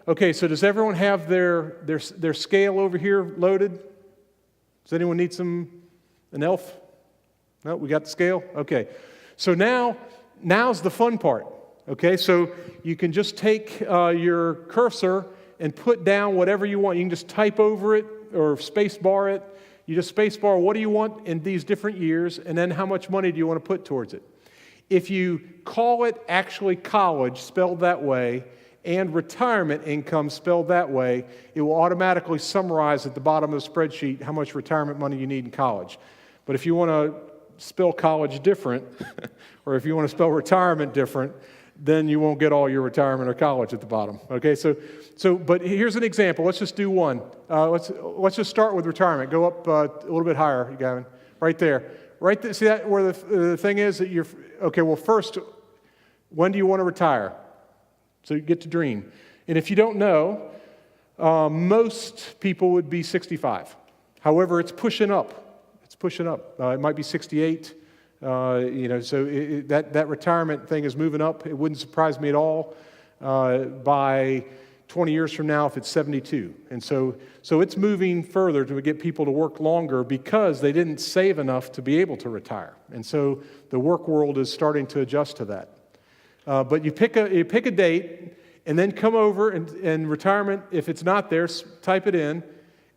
Okay, so does everyone have their scale over here loaded? Does anyone need an elf? No, we got the scale? Okay. So now's the fun part. Okay, so you can just take your cursor and put down whatever you want. You can just type over it or space bar it. You just space bar what do you want in these different years, and then how much money do you want to put towards it. If you call it actually college, spelled that way, and retirement income spelled that way, it will automatically summarize at the bottom of the spreadsheet how much retirement money you need in college. But if you want to spell college different, or if you want to spell retirement different, then you won't get all your retirement or college at the bottom. Okay, but here's an example. Let's just do one. Let's just start with retirement. Go up a little bit higher, Gavin. Right there. Right there. See that where the thing is that you're okay. Well, first, when do you want to retire? So you get to dream. And if you don't know, most people would be 65. However, it's pushing up. It's pushing up. It might be 68. So that retirement thing is moving up. It wouldn't surprise me at all by 20 years from now if it's 72. And so it's moving further to get people to work longer because they didn't save enough to be able to retire. And so the work world is starting to adjust to that. But you pick a date and then come over and retirement, if it's not there, type it in.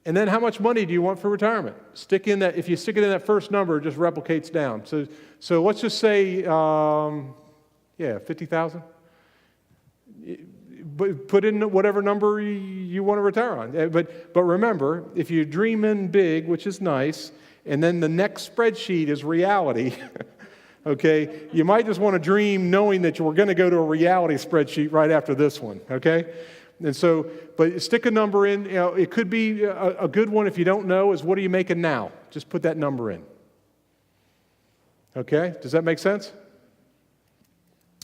And then how much money do you want for retirement? Stick in that. If you stick it in that first number, it just replicates down. So let's just say, 50,000. Put in whatever number you want to retire on. But remember, if you're dreaming big, which is nice, and then the next spreadsheet is reality, okay, you might just want to dream knowing that we're going to go to a reality spreadsheet right after this one, okay? And so, but stick a number in. It could be a good one if you don't know is what are you making now? Just put that number in. Okay, does that make sense?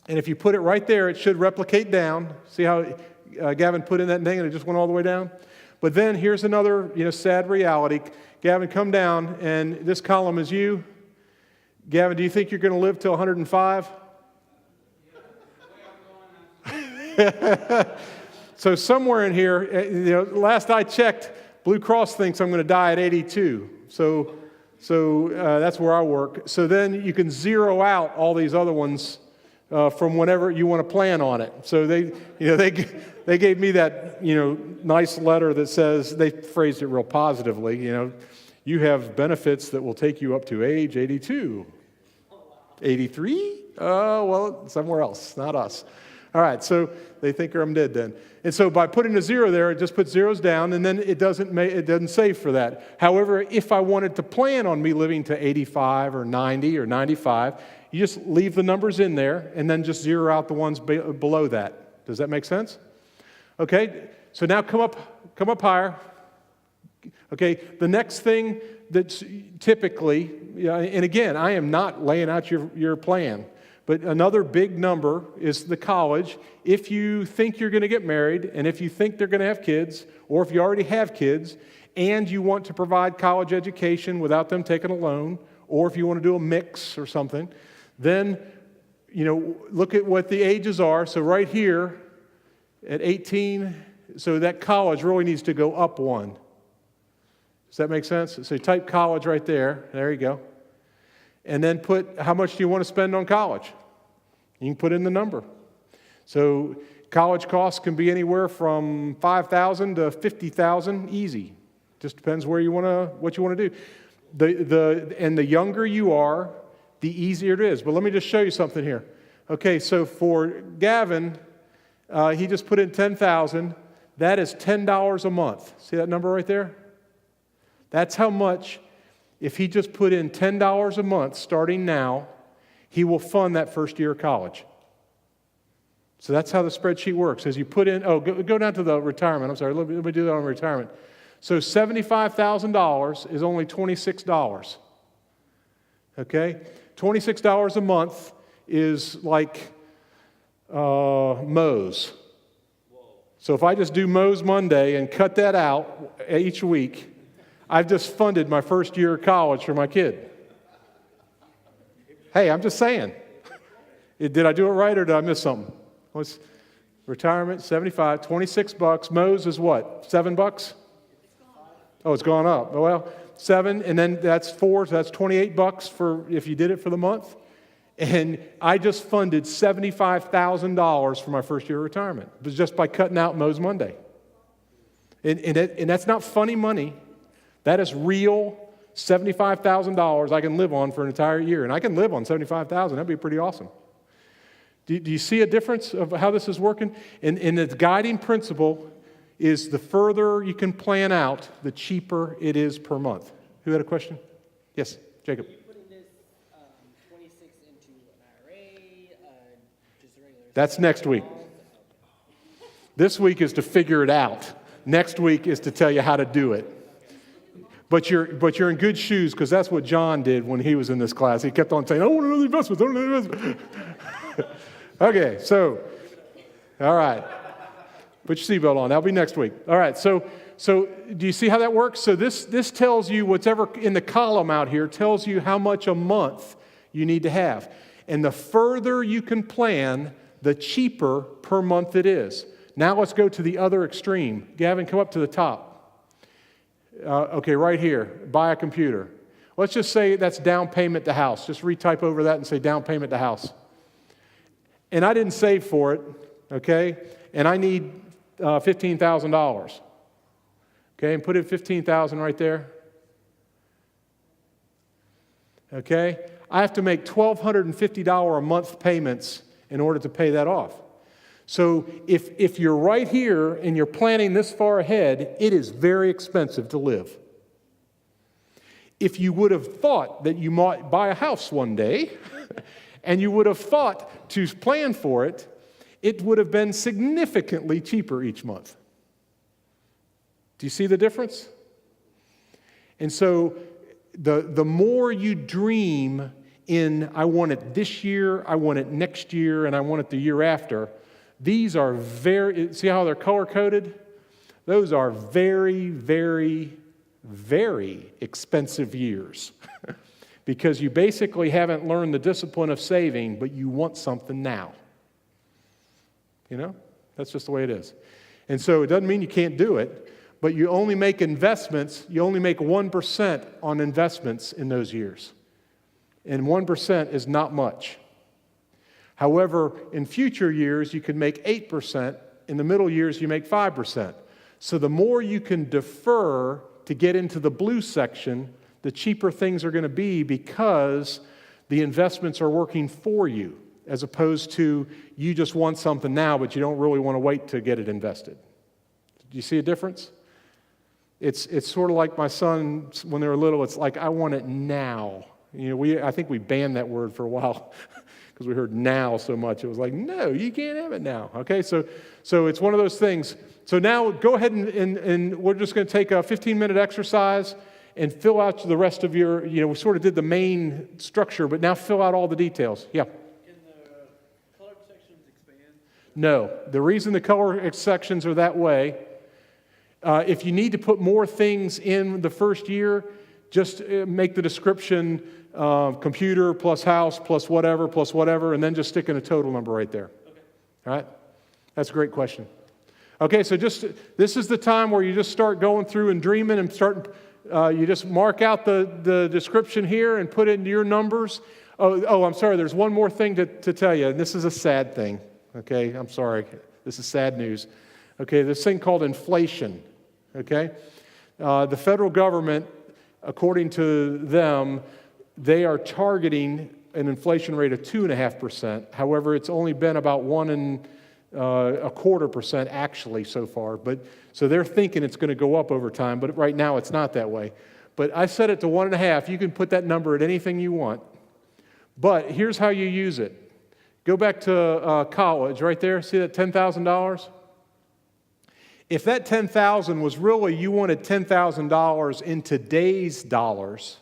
And if you put it right there, it should replicate down. See how Gavin put in that thing and it just went all the way down? But then here's another, sad reality. Gavin, come down, and this column is you. Gavin, do you think you're going to live till 105? So somewhere in here, last I checked, Blue Cross thinks I'm going to die at 82. So that's where I work. So then you can zero out all these other ones from whenever you want to plan on it. So they gave me that nice letter that says, they phrased it real positively. You have benefits that will take you up to age 82. 83? Well, somewhere else, not us. All right, so they think I'm dead then. And so by putting a zero there, it just puts zeros down, and then it doesn't save for that. However, if I wanted to plan on me living to 85 or 90 or 95, you just leave the numbers in there and then just zero out the ones below that. Does that make sense? Okay, so now come up higher. Okay, the next thing that's typically, and again, I am not laying out your plan, but another big number is the college. If you think you're going to get married, and if you think they're going to have kids, or if you already have kids, and you want to provide college education without them taking a loan, or if you want to do a mix or something, then, look at what the ages are. So right here at 18, so that college really needs to go up one. Does that make sense? So you type college right there. There you go. And then put how much do you want to spend on college? You can put in the number. So college costs can be anywhere from $5,000 to $50,000, easy. Just depends what you want to do. And the younger you are, the easier it is. But let me just show you something here. Okay, so for Gavin, he just put in $10,000. That is $10 a month. See that number right there? That's how much. If he just put in $10 a month starting now, he will fund that first year of college. So that's how the spreadsheet works. As you put in, go down to the retirement. I'm sorry, let me do that on retirement. So $75,000 is only $26. Okay? $26 a month is like Moe's. So if I just do Moe's Monday and cut that out each week, I've just funded my first year of college for my kid. Hey, I'm just saying. Did I do it right or did I miss something? Retirement, 75, 26 bucks. Mo's is what? $7? Oh, it's gone up. Oh, well, 7, and then that's 4, so that's 28 bucks for if you did it for the month. And I just funded $75,000 for my first year of retirement. It was just by cutting out Mo's Monday. And that's not funny money. That is real $75,000 I can live on for an entire year. And I can live on $75,000. That'd be pretty awesome. Do you see a difference of how this is working? And the guiding principle is the further you can plan out, the cheaper it is per month. Who had a question? Yes, Jacob. Are you putting this 26 into an IRA, just a regular? That's next week. This week is to figure it out. Next week is to tell you how to do it. But you're in good shoes because that's what John did when he was in this class. He kept on saying, I want to know the investments, I want to know the investments. Okay, so, all right. Put your seatbelt on. That'll be next week. All right, so do you see how that works? So this tells you whatever in the column out here tells you how much a month you need to have. And the further you can plan, the cheaper per month it is. Now let's go to the other extreme. Gavin, come up to the top. Okay, right here, buy a computer. Let's just say that's down payment to house. Just retype over that and say down payment to house. And I didn't save for it, okay? And I need $15,000. Okay, and put in $15,000 right there. Okay? I have to make $1,250 a month payments in order to pay that off. So if you're right here and you're planning this far ahead, it is very expensive to live. If you would have thought that you might buy a house one day, and you would have thought to plan for it, it would have been significantly cheaper each month. Do you see the difference? And so the more you dream in, I want it this year, I want it next year, and I want it the year after, these are see how they're color-coded? Those are very, very, very expensive years. Because you basically haven't learned the discipline of saving, but you want something now. You know? That's just the way it is. And so it doesn't mean you can't do it, but you only make investments, you only make 1% on investments in those years. And 1% is not much. However, in future years, you can make 8%. In the middle years, you make 5%. So the more you can defer to get into the blue section, the cheaper things are going to be because the investments are working for you, as opposed to you just want something now, but you don't really want to wait to get it invested. Do you see a difference? It's sort of like my son, when they were little, it's like, I want it now. You know, I think we banned that word for a while because we heard now so much. It was like, no, you can't have it now. Okay, so it's one of those things. So now go ahead and we're just going to take a 15-minute exercise and fill out the rest of your, we sort of did the main structure, but now fill out all the details. Yeah? Can the color sections expand? No. The reason the color sections are that way, if you need to put more things in the first year, just make the description computer plus house plus whatever, and then just stick in a total number right there. Okay. All right? That's a great question. Okay, so this is the time where you just start going through and dreaming and you just mark out the description here and put it into your numbers. Oh, I'm sorry, there's one more thing to tell you, and this is a sad thing. Okay, I'm sorry. This is sad news. Okay, this thing called inflation. Okay? The federal government, according to them, they are targeting an inflation rate of 2.5%. However, it's only been about 1.25% actually so far. So they're thinking it's going to go up over time, but right now it's not that way. But I set it to 1.5. You can put that number at anything you want. But here's how you use it. Go back to college right there. See that $10,000? If that $10,000 was really, you wanted $10,000 in today's dollars,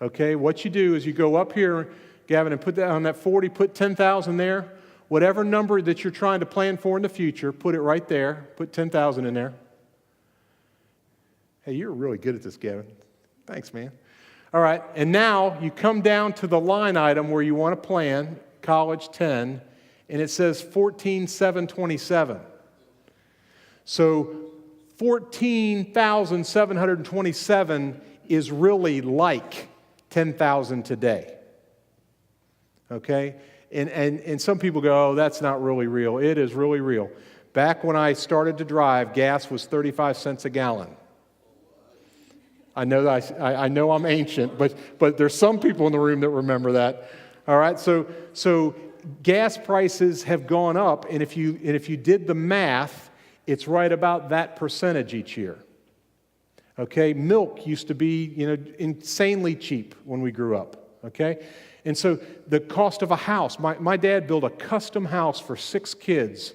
okay, what you do is you go up here, Gavin, and put that on that 40, put 10,000 there. Whatever number that you're trying to plan for in the future, put it right there. Put 10,000 in there. Hey, you're really good at this, Gavin. Thanks, man. All right, and now you come down to the line item where you want to plan, college 10, and it says 14,727. So 14,727 is really like 10,000 today. Okay? And some people go, oh, that's not really real. It is really real. Back when I started to drive, gas was 35 cents a gallon. I know that I know I'm ancient, but there's some people in the room that remember that. All right, so gas prices have gone up, and if you did the math, it's right about that percentage each year. Okay, milk used to be insanely cheap when we grew up. Okay, and so the cost of a house. My dad built a custom house for 6 kids.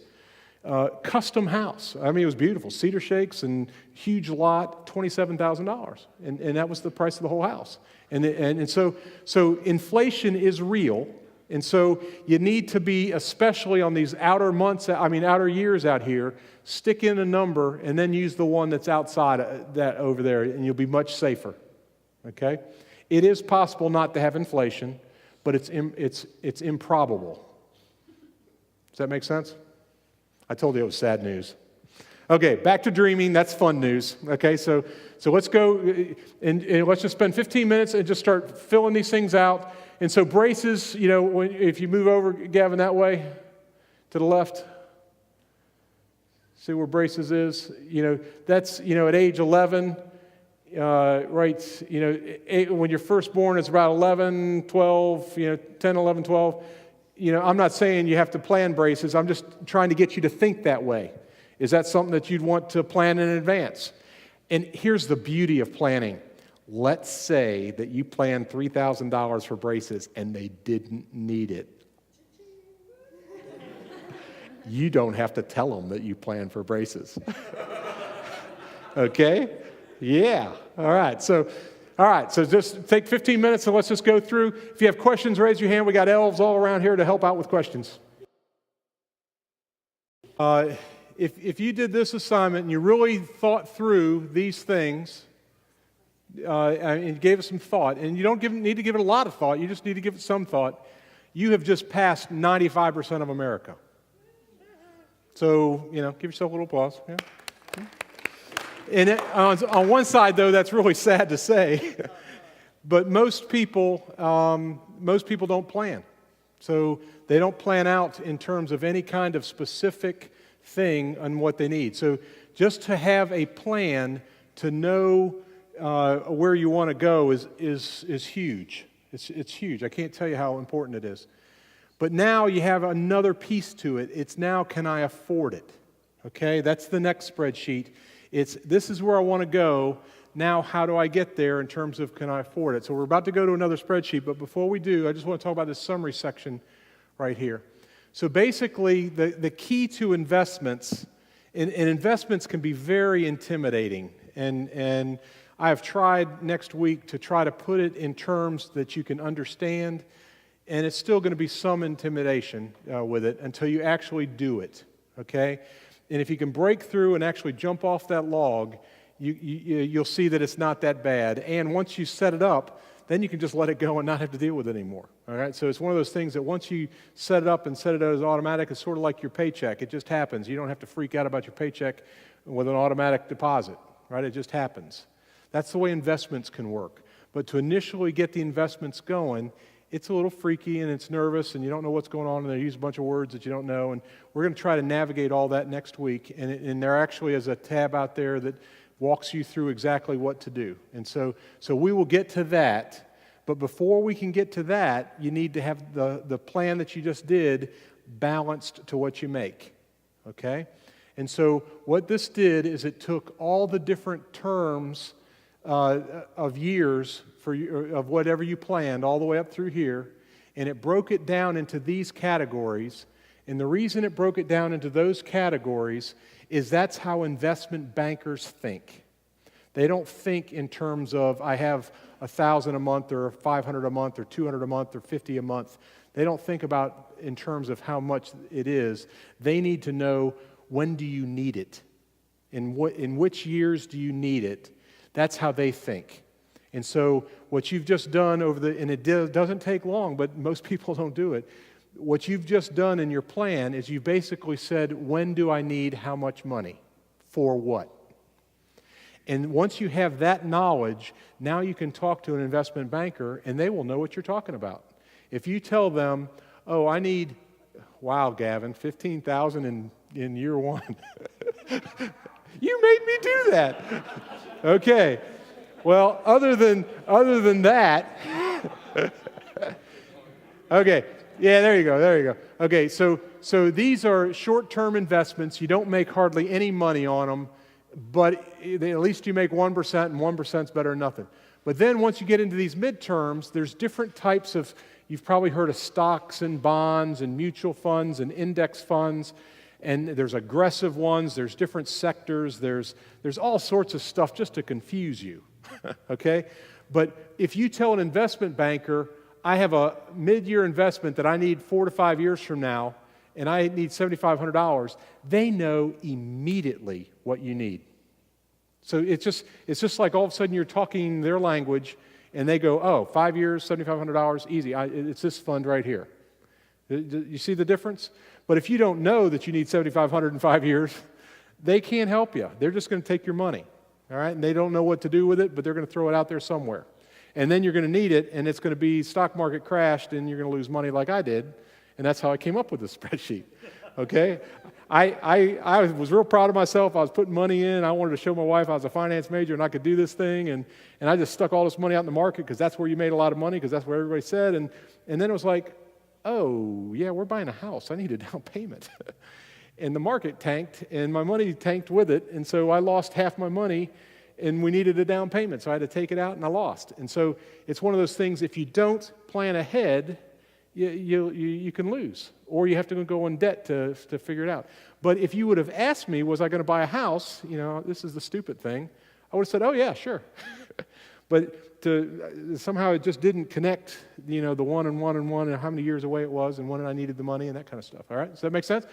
Custom house. I mean, it was beautiful. Cedar shakes and huge lot, $27,000. And that was the price of the whole house. And so inflation is real. And so you need to be, especially on these outer years out here, stick in a number and then use the one that's outside that over there, and you'll be much safer. Okay? It is possible not to have inflation, but it's improbable. Does that make sense? I told you it was sad news. Okay, back to dreaming. That's fun news. Okay, so let's go and let's just spend 15 minutes and just start filling these things out. And so braces, if you move over, Gavin, that way to the left, see where braces is. That's at age 11, right? When you're first born, it's about 11, 12, 10, 11, 12. I'm not saying you have to plan braces. I'm just trying to get you to think that way. Is that something that you'd want to plan in advance? And here's the beauty of planning. Let's say that you planned $3,000 for braces and they didn't need it. You don't have to tell them that you planned for braces. Okay? Yeah. All right. So just take 15 minutes and let's just go through. If you have questions, raise your hand. We got elves all around here to help out with questions. If you did this assignment and you really thought through these things, and gave it some thought, and you don't need to give it a lot of thought, you just need to give it some thought, you have just passed 95% of America. So, give yourself a little applause. Yeah. And on one side, though, that's really sad to say, but most people don't plan. So they don't plan out in terms of any kind of specific thing on what they need. So just to have a plan to know where you want to go is huge. It's huge. I can't tell you how important it is. But now you have another piece to it. It's now, can I afford it? Okay, that's the next spreadsheet. This is where I want to go. Now, how do I get there in terms of can I afford it? So we're about to go to another spreadsheet, but before we do, I just want to talk about this summary section right here. So basically, the key to investments, and investments can be very intimidating, and I've tried next week to try to put it in terms that you can understand, and it's still going to be some intimidation with it until you actually do it, okay? And if you can break through and actually jump off that log, you'll see that it's not that bad. And once you set it up, then you can just let it go and not have to deal with it anymore. All right? So it's one of those things that once you set it up and set it as automatic, it's sort of like your paycheck. It just happens. You don't have to freak out about your paycheck with an automatic deposit. Right? It just happens. That's the way investments can work. But to initially get the investments going, it's a little freaky and it's nervous and you don't know what's going on and they use a bunch of words that you don't know. And we're going to try to navigate all that next week. And there actually is a tab out there that walks you through exactly what to do. And so we will get to that. But before we can get to that, you need to have the plan that you just did balanced to what you make. Okay? And so what this did is it took all the different terms of years of whatever you planned all the way up through here, and it broke it down into these categories. And the reason it broke it down into those categories is that's how investment bankers think. They don't think in terms of I have $1,000 a month or $500 a month or $200 a month or $50 a month. They don't think about in terms of how much it is. They need to know, when do you need it? In which years do you need it? That's how they think. And so what you've just done and it doesn't take long, but most people don't do it. What you've just done in your plan is you basically said, when do I need how much money? For what? And once you have that knowledge, now you can talk to an investment banker and they will know what you're talking about. If you tell them, oh, I need, wow, Gavin, $15,000 in year one. You made me do that. Okay. Well, other than that, okay. Yeah, there you go. Okay, so these are short-term investments. You don't make hardly any money on them, but at least you make 1%, and 1% is better than nothing. But then once you get into these midterms, there's different types of, you've probably heard of stocks and bonds and mutual funds and index funds, and there's aggressive ones, there's different sectors, there's all sorts of stuff just to confuse you, okay? But if you tell an investment banker, I have a mid-year investment that I need 4 to 5 years from now, and I need $7,500, they know immediately what you need. So it's just like all of a sudden you're talking their language, and they go, oh, 5 years, $7,500, easy. It's this fund right here. You see the difference? But if you don't know that you need $7,500 in 5 years, they can't help you. They're just going to take your money, all right? And they don't know what to do with it, but they're going to throw it out there somewhere. And then you're going to need it, and it's going to be stock market crashed, and you're going to lose money like I did. And that's how I came up with this spreadsheet, okay? I was real proud of myself. I was putting money in. I wanted to show my wife I was a finance major and I could do this thing. And I just stuck all this money out in the market because that's where you made a lot of money, because that's what everybody said. And then it was like, oh, yeah, we're buying a house. I need a down payment. And the market tanked, and my money tanked with it. And so I lost half my money, and we needed a down payment. So I had to take it out, and I lost. And so it's one of those things, if you don't plan ahead, you can lose, or you have to go in debt to figure it out. But if you would have asked me, was I going to buy a house, this is the stupid thing, I would have said, oh yeah, sure. But somehow it just didn't connect, the one and one and one and how many years away it was and when I needed the money and that kind of stuff. All right, does that make sense?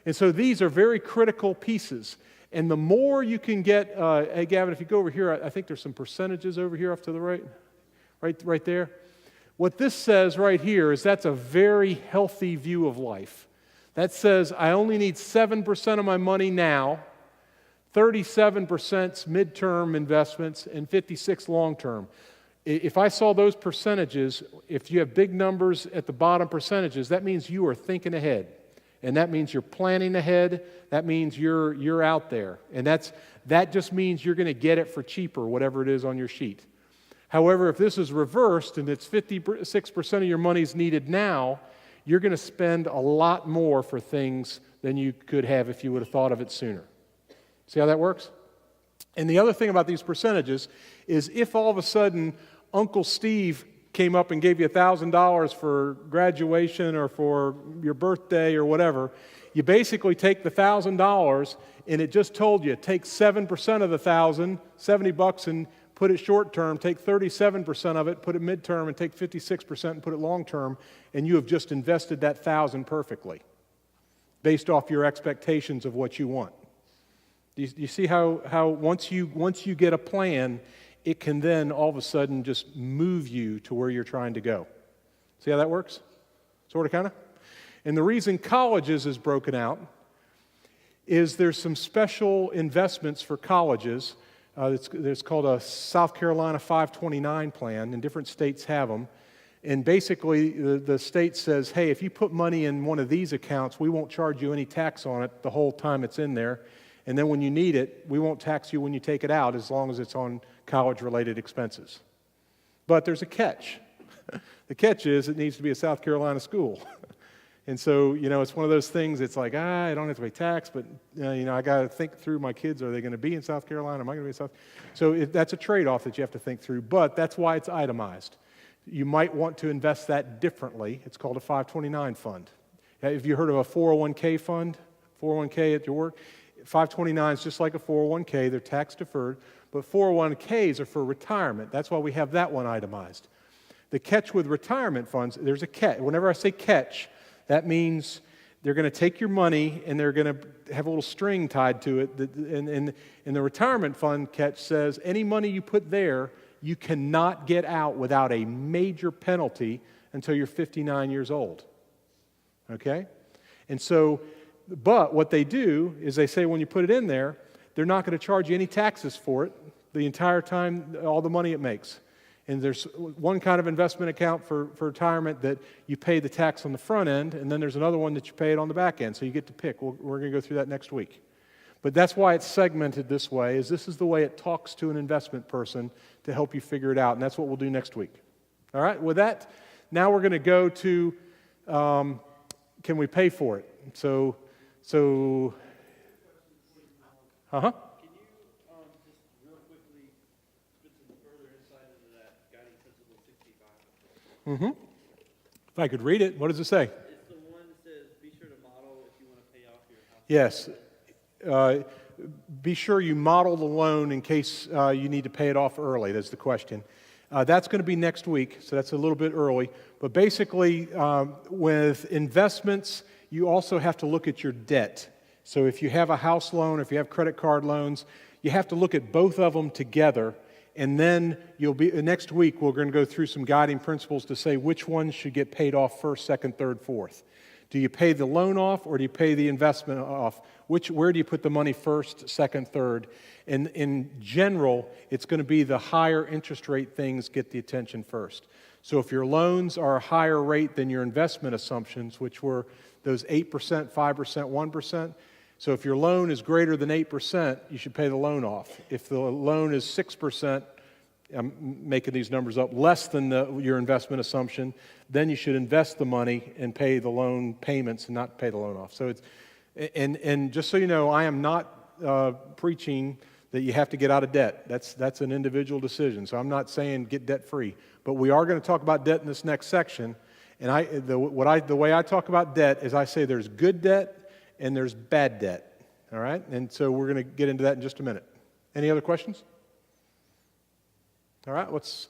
And so these are very critical pieces. And the more you can get, hey Gavin, if you go over here, I think there's some percentages over here off to the right there. What this says right here is that's a very healthy view of life. That says I only need 7% of my money now, 37% midterm investments, and 56% long-term. If I saw those percentages, if you have big numbers at the bottom percentages, that means you are thinking ahead. And that means you're planning ahead. That means you're out there. And that just means you're going to get it for cheaper, whatever it is on your sheet. However, if this is reversed and it's 56% of your money is needed now, you're going to spend a lot more for things than you could have if you would have thought of it sooner. See how that works? And the other thing about these percentages is if all of a sudden Uncle Steve came up and gave you $1,000 for graduation or for your birthday or whatever, you basically take the $1,000 and it just told you, take 7% of the $1,000, $70, and put it short term, take 37% of it, put it midterm, and take 56% and put it long term, and you have just invested that $1,000 perfectly based off your expectations of what you want. Do you see how once you get a plan, it can then all of a sudden just move you to where you're trying to go. See how that works? Sort of, kind of? And the reason colleges is broken out is there's some special investments for colleges. It's called a South Carolina 529 plan, and different states have them. And basically, the state says, hey, if you put money in one of these accounts, we won't charge you any tax on it the whole time it's in there. And then when you need it, we won't tax you when you take it out as long as it's on college-related expenses. But there's a catch. The catch is it needs to be a South Carolina school. And so, it's one of those things, it's like, I don't have to pay tax, but, I got to think through my kids. Are they going to be in South Carolina? Am I going to be in South Carolina? So that's a trade-off that you have to think through, but that's why it's itemized. You might want to invest that differently. It's called a 529 fund. Have you heard of a 401k fund? 401k at your work? 529 is just like a 401k. They're tax deferred, but 401ks are for retirement. That's why we have that one itemized. The catch with retirement funds, there's a catch. Whenever I say catch, that means they're going to take your money and they're going to have a little string tied to it. And the retirement fund catch says any money you put there, you cannot get out without a major penalty until you're 59 years old. okay? And so, but what they do is they say when you put it in there, they're not going to charge you any taxes for it the entire time, all the money it makes. And there's one kind of investment account for retirement that you pay the tax on the front end, and then there's another one that you pay it on the back end, so you get to pick. We're going to go through that next week. But that's why it's segmented this way, is this is the way it talks to an investment person to help you figure it out, and that's what we'll do next week. All right, with that, now we're going to go to, can we pay for it? So, uh-huh. Can you just real quickly spit some further insight into that guiding principle 65? If I could read it, what does it say? It's the one that says, be sure to model if you want to pay off your house. Yes. Be sure you model the loan in case you need to pay it off early. That's the question. That's going to be next week, so that's a little bit early. But basically, with investments, you also have to look at your debt. So if you have a house loan, if you have credit card loans, you have to look at both of them together. And then next week, we're going to go through some guiding principles to say which ones should get paid off first, second, third, fourth. Do you pay the loan off or do you pay the investment off? Where do you put the money first, second, third? And in general, it's going to be the higher interest rate things get the attention first. So if your loans are a higher rate than your investment assumptions, which were those 8%, 5%, 1%, so if your loan is greater than 8%, you should pay the loan off. If the loan is 6%, I'm making these numbers up, less than your investment assumption, then you should invest the money and pay the loan payments and not pay the loan off. So it's, and just so you know, I am not preaching that you have to get out of debt. That's an individual decision. So I'm not saying get debt free, but we are going to talk about debt in this next section. And the way I talk about debt is I say there's good debt and there's bad debt. All right, and so we're going to get into that in just a minute. Any other questions? All right, let's